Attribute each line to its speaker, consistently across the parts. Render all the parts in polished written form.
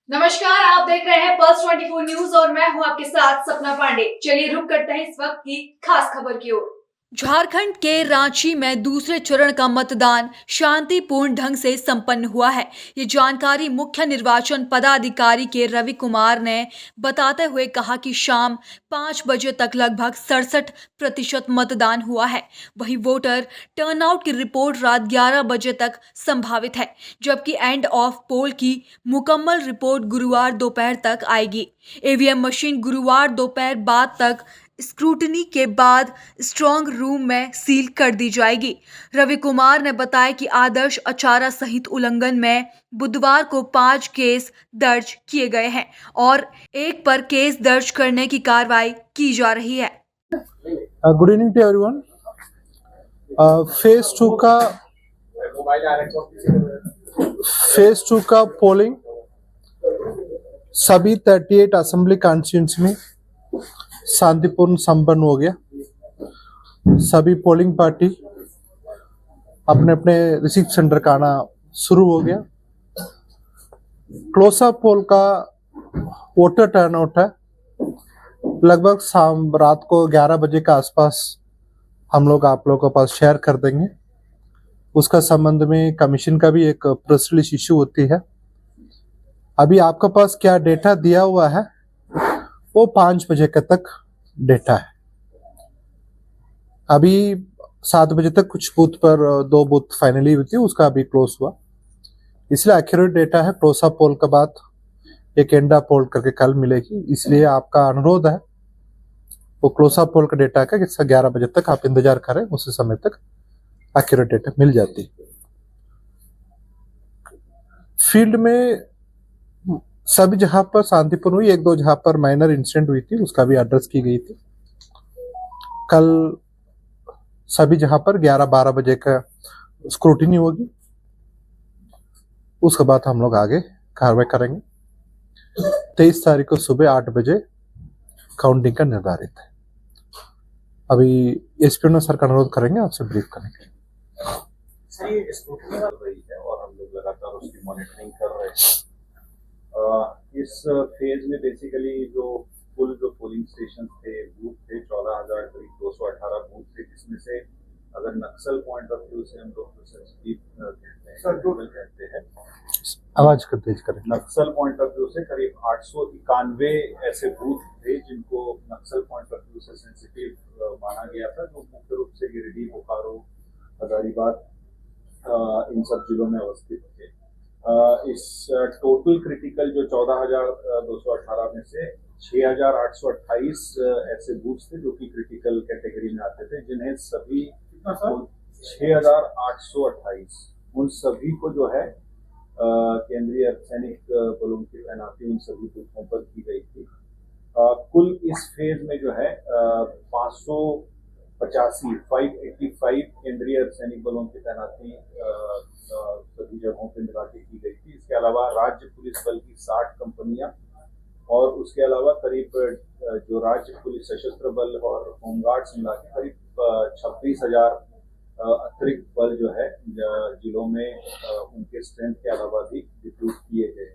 Speaker 1: नमस्कार, आप देख रहे हैं पल्स 24 न्यूज और मैं हूं आपके साथ सपना पांडे। चलिए रुक करते हैं इस वक्त की खास खबर की ओर। झारखंड के रांची में दूसरे चरण का मतदान शांतिपूर्ण ढंग से संपन्न हुआ है। ये जानकारी मुख्य निर्वाचन पदाधिकारी के रवि कुमार ने बताते हुए कहा कि शाम 5 बजे तक लगभग 67% मतदान हुआ है। वहीं वोटर टर्नआउट की रिपोर्ट रात 11 बजे तक संभावित है, जबकि एंड ऑफ पोल की मुकम्मल रिपोर्ट गुरुवार दोपहर तक आएगी। ईवीएम मशीन गुरुवार दोपहर बाद तक स्क्रूटनी के बाद स्ट्रांग रूम में सील कर दी जाएगी। रवि कुमार ने बताया कि आदर्श आचार संहिता उल्लंघन में बुधवार को 5 केस दर्ज किए गए हैं और एक पर केस दर्ज करने की कार्रवाई की जा रही है।
Speaker 2: Good evening to everyone. Phase two का पोलिंग सभी 38 असेंबली कॉन्स्टिट्यूंसी में शांतिपूर्ण संपन्न हो गया। सभी पोलिंग पार्टी अपने अपने रिसीव सेंटर का आना शुरू हो गया। क्लोज अप पोल का वोटर टर्नआउट है लगभग शाम रात को 11 बजे के आसपास हम लोग आप लोगों के पास शेयर कर देंगे। उसका संबंध में कमीशन का भी एक प्रेस रिलीज इश्यू होती है। अभी आपके पास क्या डेटा दिया हुआ है वो 5 बजे तक डेटा है। अभी 7 बजे तक कुछ बूथ पर 2 बूथ फाइनली हुई थी, उसका अभी क्लोज हुआ, इसलिए एक्यूरेट डेटा है। क्लोज अप पोल के बाद एक एंड पोल करके कल मिलेगी, इसलिए आपका अनुरोध है वो क्लोज अप पोल का डेटा का 11 बजे तक आप इंतजार करें, उसी समय तक एक्यूरेट डेटा मिल जाती है। फील्ड में सभी जहां पर शांतिपूर्ण हुई, 1-2 जहां पर माइनर इंसिडेंट हुई थी उसका भी एड्रेस की गई थी। कल सभी जहां पर 11-12 बजे का स्क्रूटिनी होगी, उसके बाद हम लोग आगे कार्रवाई करेंगे। 23 तारीख को सुबह 8 बजे काउंटिंग का निर्धारित है। अभी एसपी सर का अनुरोध करेंगे आपसे ब्रीफ करने के लिए।
Speaker 3: सर, ये स्क्रूटनी चल रही है और हम लोग लगातार उसकी मॉनिटरिंग कर रहे हैं। इस फेज में बेसिकली जो कुल जो पोलिंग स्टेशन थे, बूथ थे 14,000 करीब 218 बूथ थे, जिसमें से अगर नक्सल पॉइंट ऑफ व्यू से हम लोग कहते हैं
Speaker 2: आवाज कर तेज करें।
Speaker 3: नक्सल पॉइंट ऑफ व्यू से करीब 891 ऐसे बूथ थे जिनको नक्सल पॉइंट ऑफ व्यू से सेंसिटिव माना गया था, जो मुख्य रूप से गिरिडीह, बोकारो, हजारीबाग इन सब जिलों में अवस्थित थे। इस टोटल क्रिटिकल जो 14,218 में से 6,828 ऐसे बूथ थे जो कि क्रिटिकल कैटेगरी में आते थे, जिन्हें सभी 6,828 उन सभी को जो है केंद्रीय अर्धसैनिक बलों की तैनाती उन सभी बूथों पर की गई थी। कुल इस फेज में जो है 585 केंद्रीय अर्धसैनिक बलों की तैनाती सभी जगहों पर मिला के की गई थी। इसके अलावा राज्य पुलिस बल की 60 कंपनियां और उसके अलावा करीब जो राज्य पुलिस सशस्त्र बल और होमगार्ड्स मिला के करीब 26,000 अतिरिक्त बल जो है जिलों में उनके स्ट्रेंथ के अलावा भी रिक्रूट किए गए।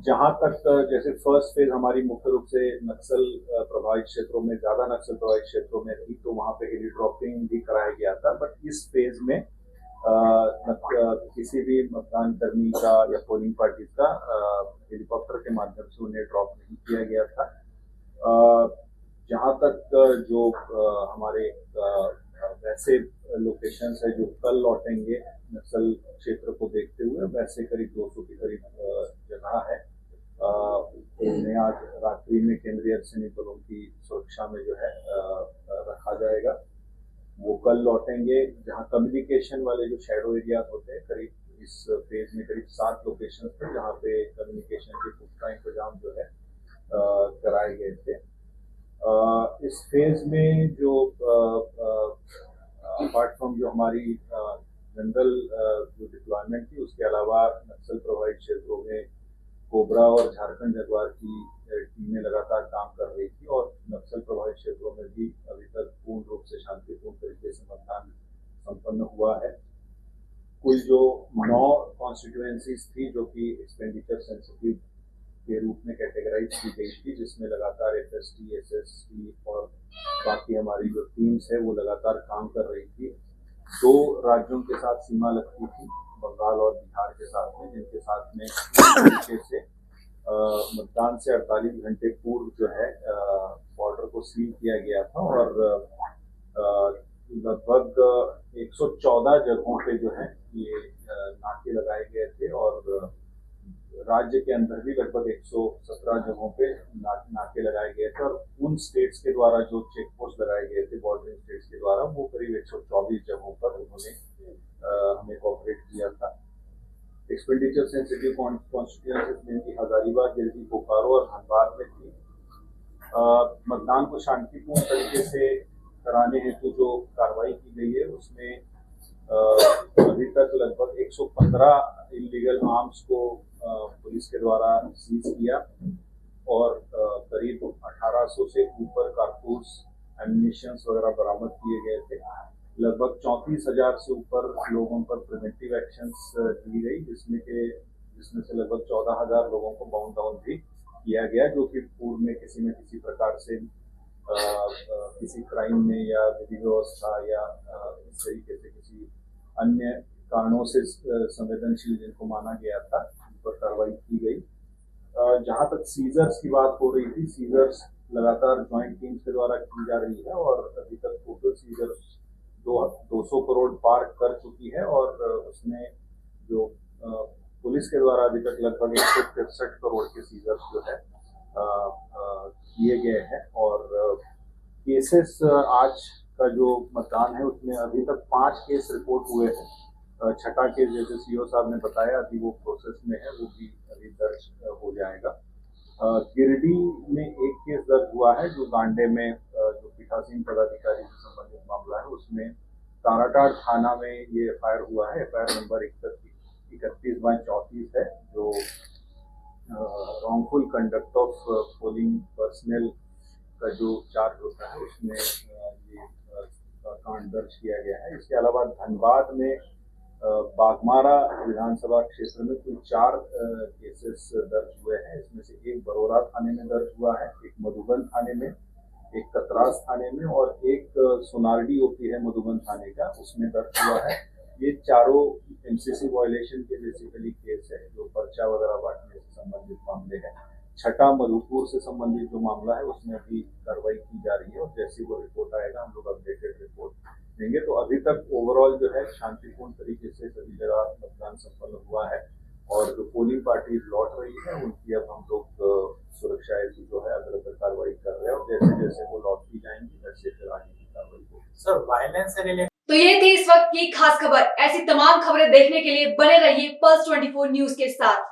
Speaker 3: जहां तक जैसे फर्स्ट फेज हमारी मुख्य रूप से नक्सल प्रभावित क्षेत्रों में, ज्यादा नक्सल प्रभावित क्षेत्रों में थी, तो वहां पे हेली ड्रॉपिंग भी कराया गया था। बट इस फेज में किसी भी मतदान कर्मी का या पोलिंग पार्टी का हेलीकॉप्टर के माध्यम से उन्हें ड्रॉप नहीं किया गया था। जहां तक जो हमारे वैसे लोकेशंस है जो कल लौटेंगे नक्सल क्षेत्र को देखते हुए, वैसे करीब 200 के करीब जगह है उन्हें आज रात्रि में केंद्रीय अर्धसैनिक बलों की सुरक्षा में जो है रखा जाएगा। वो कल लौटेंगे। जहां कम्युनिकेशन वाले जो शैडो एरिया होते हैं, करीब इस फेज में करीब 7 लोकेशन थे जहाँ पे कम्युनिकेशन के पुख्ता इंतजाम जो है कराए गए थे। इस फेज में जो अपार्ट फ्रॉम जो हमारी जनरल जो डिप्लॉयमेंट थी, उसके अलावा नक्सल प्रभावित क्षेत्रों में कोबरा और झारखंड जगुआर की टीमें लगातार काम कर रही थी और नक्सल प्रभावित क्षेत्रों में भी अभी तक पूर्ण रूप से शांतिपूर्ण तरीके से मतदान संपन्न हुआ है। कुल जो 9 कॉन्स्टिट्यूएंसीज थी जो कि एक्सपेंडिचर सेंसिटिव के रूप में कैटेगराइज की गई थी, जिसमें लगातार एफएसटी, एसएसटी और बाकी हमारी जो टीम्स है वो लगातार काम कर रही थी। 2 राज्यों के साथ सीमा लगती थी, बंगाल और बिहार के साथ में, जिनके साथ में इस तरीके से मतदान से 48 घंटे पूर्व जो है बॉर्डर को सील किया गया था और लगभग 114 जगहों पे जो है ये नाके लगाए गए थे और राज्य के अंदर भी लगभग 117 जगहों पे नाके लगाए गए थे और उन स्टेट्स के द्वारा जो चेक पोस्ट लगाए गए थे बॉर्डरिंग स्टेट्स के द्वारा वो करीब 124 जगहों पर उन्होंने हमें कोऑपरेट किया था। एक्सपेंडिचर सेंसिटिव कॉन्स्टिट्यूएंसीज जिनकी हजारीबाग, गिरिडीह, बोकारो और धनबाद में थी। मतदान को शांतिपूर्ण तरीके से कराने हेतु जो कार्रवाई की गई है उसमें अभी तक लगभग 115 इलीगल आर्म्स को पुलिस के द्वारा सीज किया और करीब 1800 से ऊपर कारतूस, एम्युनिशंस वगैरह बरामद किए गए थे। लगभग 34,000 से ऊपर लोगों पर प्रिवेंटिव एक्शंस दी गई, जिसमें से लगभग 14,000 लोगों को बाउंड डाउन भी किया गया, जो कि पूर्व में किसी न किसी प्रकार से किसी क्राइम में या विधि व्यवस्था या इस तरीके से किसी अन्य कारणों से संवेदनशील जिनको माना गया था उन पर कार्रवाई की गई। जहां तक सीजर्स की बात हो रही थी, सीजर्स लगातार ज्वाइंट टीम्स के द्वारा की जा रही है और अभी तक टोटल सीजर्स 200 करोड़ पार कर चुकी है और उसमें जो पुलिस के द्वारा अभी तक लगभग 163 करोड़ के सीजर्स जो है किए गए हैं और केसेस आज का जो मतदान है उसमें अभी तक 5 केस रिपोर्ट हुए हैं। छठा केस जैसे सीओ साहब ने बताया अभी वो प्रोसेस में है, वो भी अभी दर्ज हो जाएगा। गिरिडीह में एक केस दर्ज हुआ है जो गांडे में जो पीठासीन पदाधिकारी से संबंधित मामला है, उसमें ताराटाड़ थाना में ये एफआईआर हुआ है। एफआईआर नंबर 31/34 है जो wrongful conduct of polling personal का जो चार्ज होता है उसमें ये कांड दर्ज किया गया है। इसके अलावा धनबाद में बागमारा विधानसभा क्षेत्र में कुल 4 केसेस दर्ज हुए हैं। इसमें से एक बरोरा थाने में दर्ज हुआ है, एक मधुबन थाने में, एक कतरास थाने में और एक सोनारडी ओपी है मधुबन थाने का, उसमें दर्ज हुआ है। ये चारों एमसीसी वायलेशन के बेसिकली केस है जो पर्चा वगैरह बांटने से संबंधित मामले हैं। छठा मधुपुर से संबंधित जो मामला है उसमें अभी कार्रवाई की जा रही है और जैसे वो रिपोर्ट आएगा हम लोग अपडेटेड रिपोर्ट देंगे। तो अभी तक ओवरऑल जो है शांतिपूर्ण तरीके से सभी जगह मतदान संपन्न हुआ है और जो पोलिंग पार्टी लौट रही है उनकी अब हम लोग सुरक्षा हेतु जो है अगर कार्रवाई कर रहे हैं और जैसे जैसे वो लौटती जाएंगी वैसे फिर आगे की कार्रवाई होगी।
Speaker 4: सर वायलेंस से रिलेटेड
Speaker 1: तो ये थी इस वक्त की खास खबर। ऐसी तमाम खबरें देखने के लिए बने रहिए पल्स 24 न्यूज के साथ।